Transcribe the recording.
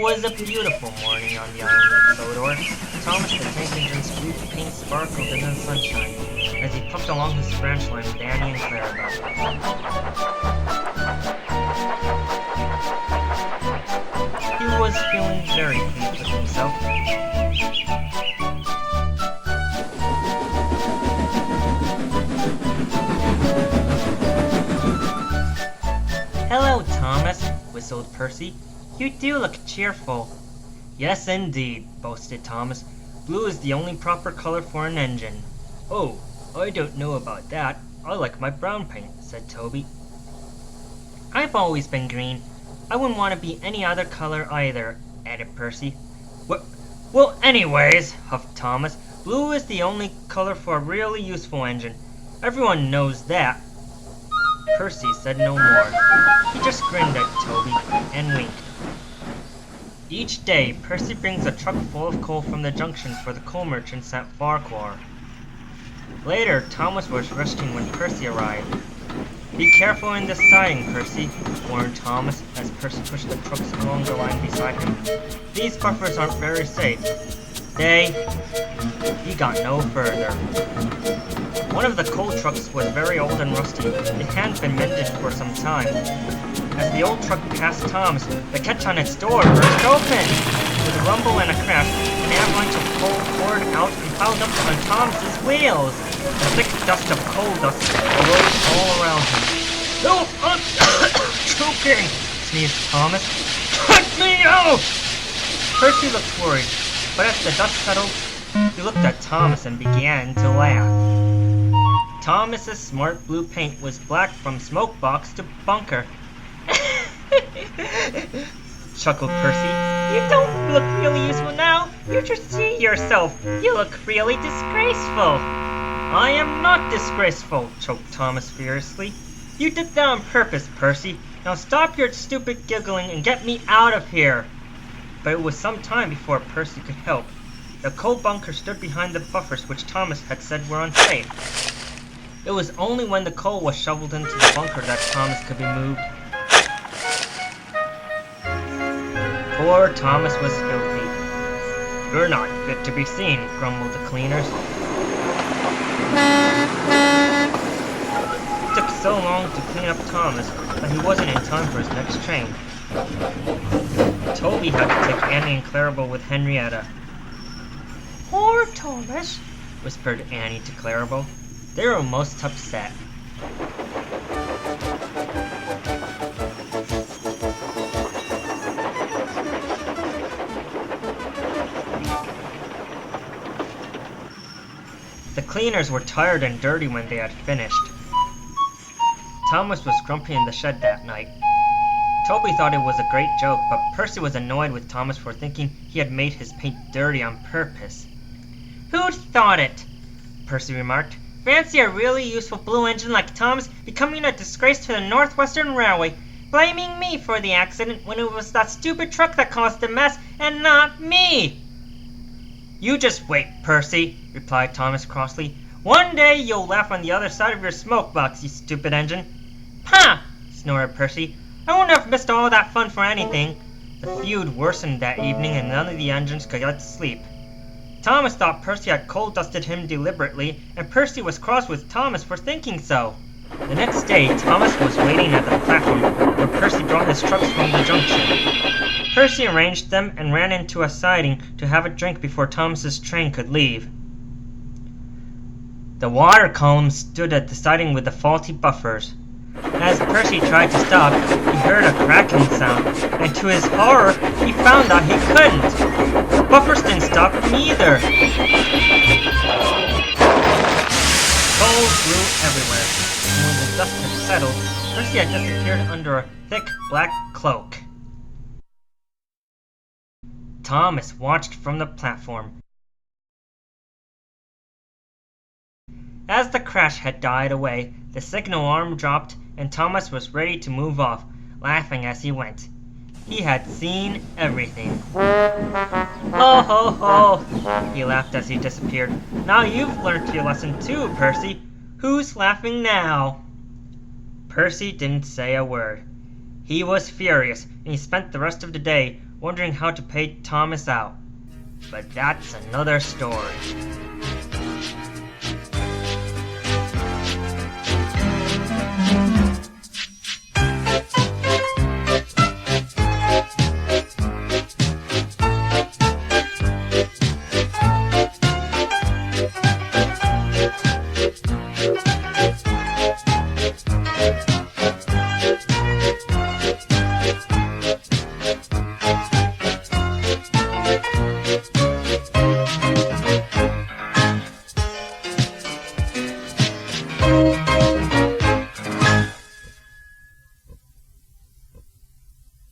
was a beautiful morning on the island of Sodor. Thomas the Tank Engine's blue paint sparkled in the sunshine as he puffed along his branch line with Annie and Clarabelle. He was feeling very pleased with himself. "Hello, Thomas," whistled Percy. "You do look cheerful." "Yes, indeed," boasted Thomas. "Blue is the only proper color for an engine." "Oh, I don't know about that. I like my brown paint," said Toby. "I've always been green. I wouldn't want to be any other color either," added Percy. Well, anyways," huffed Thomas, "blue is the only color for a really useful engine. Everyone knows that." Percy said no more. He just grinned at Toby and winked. Each day, Percy brings a truck full of coal from the junction for the coal merchants at Farquhar. Later, Thomas was resting when Percy arrived. "Be careful in the siding, Percy," warned Thomas as Percy pushed the trucks along the line beside him. "These buffers aren't very safe." He got no further. One of the coal trucks was very old and rusty. It hadn't been mended for some time. As the old truck passed Tom's, the catch on its door burst open. With a rumble and a crash, an avalanche of coal poured out and piled up on Tom's wheels. A thick dust of coal dust arose all around him. "Help! I'm choking!" sneezed Thomas. "Let me out!" Percy looked worried, but as the dust settled, he looked at Thomas and began to laugh. Thomas's smart blue paint was black from smoke box to bunker. Chuckled Percy. "You don't look really useful now. You just see yourself. You look really disgraceful." "I am not disgraceful," choked Thomas furiously. "You did that on purpose, Percy. Now stop your stupid giggling and get me out of here." But it was some time before Percy could help. The coal bunker stood behind the buffers which Thomas had said were unsafe. It was only when the coal was shoveled into the bunker that Thomas could be moved. Poor Thomas was filthy. "You're not fit to be seen," grumbled the cleaners. It took so long to clean up Thomas that he wasn't in time for his next train. Toby had to take Annie and Clarabelle with Henrietta. "Poor Thomas," whispered Annie to Clarabelle. They were most upset. The cleaners were tired and dirty when they had finished. Thomas was grumpy in the shed that night. Toby thought it was a great joke, but Percy was annoyed with Thomas for thinking he had made his paint dirty on purpose. "Who'd thought it?" Percy remarked. "Fancy a really useful blue engine like Tom's becoming a disgrace to the Northwestern Railway, blaming me for the accident when it was that stupid truck that caused the mess and not me." "You just wait, Percy," replied Thomas crossly. "One day you'll laugh on the other side of your smoke box, you stupid engine." "Pah!" snorted Percy. "I wouldn't have missed all that fun for anything." The feud worsened that evening and none of the engines could get to sleep. Thomas thought Percy had coal dusted him deliberately, and Percy was cross with Thomas for thinking so. The next day, Thomas was waiting at the platform where Percy brought his trucks from the junction. Percy arranged them and ran into a siding to have a drink before Thomas's train could leave. The water column stood at the siding with the faulty buffers. As Percy tried to stop, he heard a cracking sound, and to his horror, he found that he couldn't. The buffers didn't stop him either. Coal flew everywhere, and when the dust had settled, Percy had disappeared under a thick black cloak. Thomas watched from the platform. As the crash had died away, the signal alarm dropped, and Thomas was ready to move off, laughing as he went. He had seen everything. "Ho ho ho!" he laughed as he disappeared. "Now you've learnt your lesson too, Percy. Who's laughing now?" Percy didn't say a word. He was furious, and he spent the rest of the day wondering how to pay Thomas out. But that's another story.